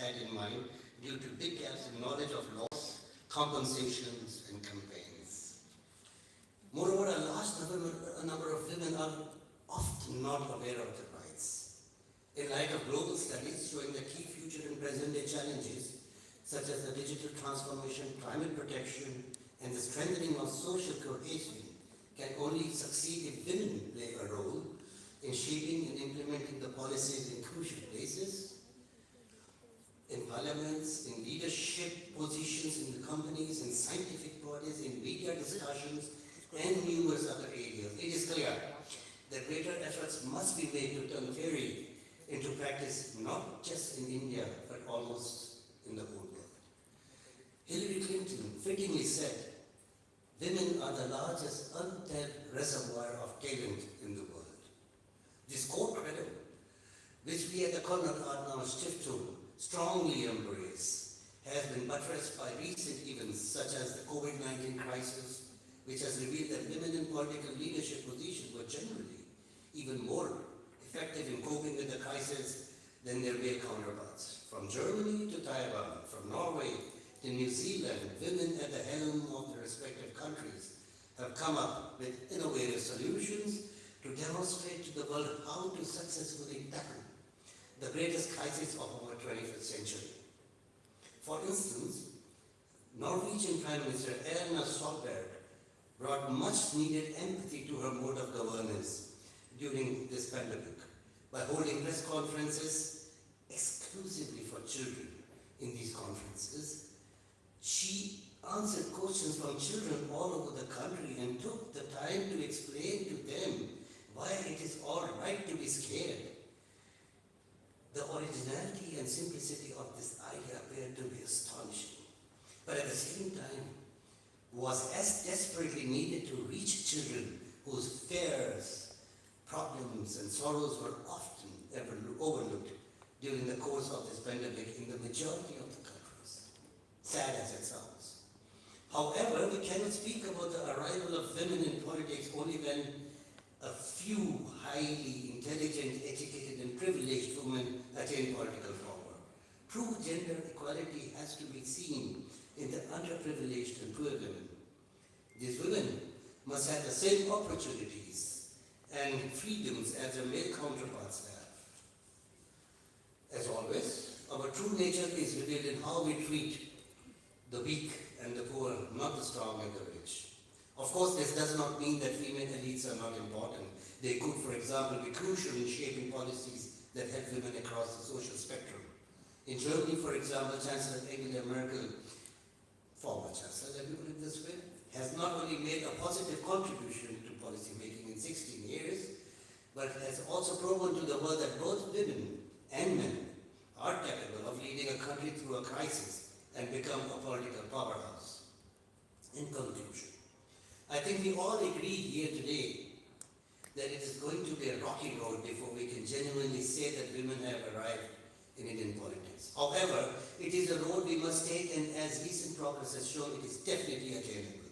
had in mind due to big gaps in knowledge of laws, compensations, and campaigns. Moreover, a large number of women are often not aware of their rights. In light of global studies showing the key future and present-day challenges, such as the digital transformation, climate protection, and the strengthening of social cohesion, can only succeed if women play a role in shaping and implementing the policies in crucial places, in parliaments, in leadership positions in the companies, in scientific bodies, in media discussions, and numerous other areas. It is clear that greater efforts must be made to turn theory into practice, not just in India, but almost in the whole world. Hillary Clinton fittingly said, "Women are the largest untapped reservoir of talent in the world." This core credit, which we at the Konrad Adenauer Stiftung strongly embrace, has been buttressed by recent events such as the COVID-19 crisis, which has revealed that women in political leadership positions were generally even more effective in coping with the crisis than their male counterparts. From Germany to Taiwan, from Norway to New Zealand, women at the helm of their respective countries have come up with innovative solutions to demonstrate to the world how to successfully tackle the greatest crisis of our 21st century. For instance, Norwegian Prime Minister Erna Solberg brought much needed empathy to her mode of governance during this pandemic by holding press conferences exclusively for children. In these conferences, she answered questions from children all over the country and took the time to explain to them why it is all right to be scared. The originality and simplicity of this idea appeared to be astonishing, but at the same time was as desperately needed to reach children whose fears, problems, and sorrows were often overlooked during the course of this pandemic in the majority of the countries, sad as it sounds. However, we cannot speak about the arrival of women in politics only when a few highly intelligent, educated, and privileged women attain political power. True gender equality has to be seen in the underprivileged and poor women. These women must have the same opportunities and freedoms as their male counterparts have. As always, our true nature is revealed in how we treat the weak and the poor, not the strong and the rich. Of course, this does not mean that female elites are not important. They could, for example, be crucial in shaping policies that help women across the social spectrum. In Germany, for example, Chancellor Angela Merkel, former Chancellor, let me put it this way, has not only made a positive contribution to policy making in 16 years, but has also proven to the world that both women and men are capable of leading a country through a crisis and become a political powerhouse. In conclusion, I think we all agree here today that it is going to be a rocky road before we can genuinely say that women have arrived in Indian politics. However, it is a road we must take, and as recent progress has shown, it is definitely attainable.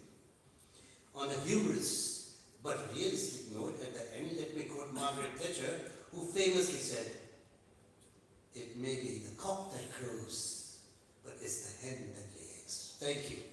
On a humorous but realistic note, at the end, let me quote Margaret Thatcher, who famously said, "It may be the cock that crows, but it's the hen that lays." Thank you.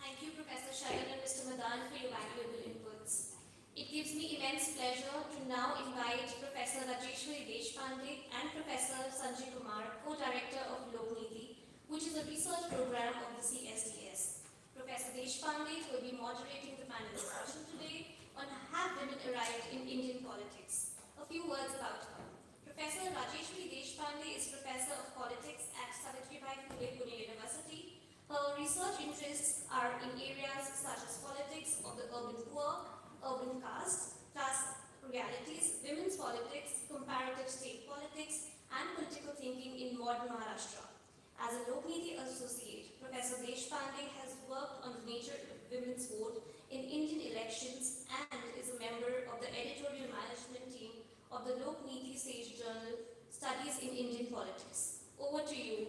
Thank you, Professor Sharan and Mr. Madan, for your valuable inputs. It gives me immense pleasure to now invite Professor Rajeshwari Deshpande and Professor Sanjay Kumar, co-director of Lokniti, which is a research program of the CSDS. Professor Deshpande will be moderating the panel discussion today on Have Women Arrived in Indian Politics? A few words about her. Professor Rajeshwari Deshpande is Professor of Politics at Savitribai Phule Pune University. Her research interests are in areas such as politics of the urban poor, urban caste, class realities, women's politics, comparative state politics, and political thinking in modern Maharashtra. As a Lokniti associate, Professor Deshpande has worked on the nature of women's vote in Indian elections and is a member of the editorial management team of the Lokniti Sage journal, Studies in Indian Politics. Over to you,